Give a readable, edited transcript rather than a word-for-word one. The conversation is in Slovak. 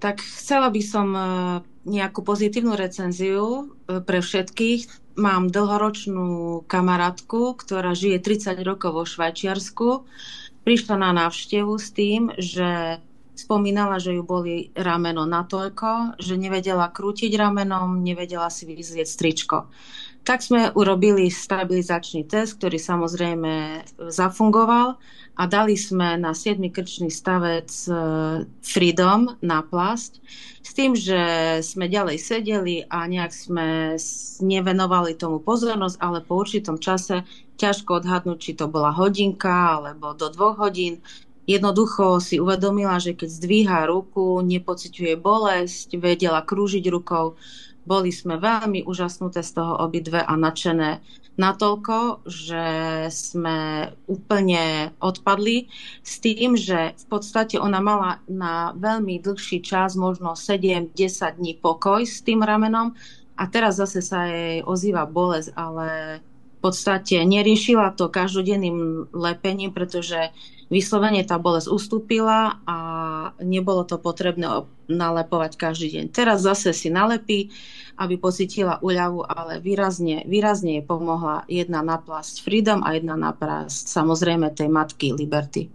Tak chcela by som nejakú pozitívnu recenziu pre všetkých. Mám dlhoročnú kamarátku, ktorá žije 30 rokov vo Švajčiarsku. Prišla na návštevu s tým, že spomínala, že ju boli rameno natoľko, že nevedela krútiť ramenom, nevedela si vyzrieť stričko. Tak sme urobili stabilizačný test, ktorý samozrejme zafungoval a dali sme na 7. krčný stavec Freedom na plasť s tým, že sme ďalej sedeli a nejak sme nevenovali tomu pozornosť, ale po určitom čase ťažko odhadnúť, či to bola hodinka alebo do 2 hodín. Jednoducho si uvedomila, že keď zdvíha ruku, nepociťuje bolesť, vedela krúžiť rukou. Boli sme veľmi úžasnuté z toho obidve a nadšené natoľko, že sme úplne odpadli s tým, že v podstate ona mala na veľmi dlhší čas, možno 7-10 dní pokoj s tým ramenom a teraz zase sa jej ozýva bolesť, ale v podstate neriešila to každodenným lepením, pretože vyslovene tá bolesť ustúpila a nebolo to potrebné nalepovať každý deň. Teraz zase si nalepí, aby pocítila úľavu, ale výrazne jej pomohla jedna na plasť Freedom a jedna na plasť samozrejme tej matky Liberty.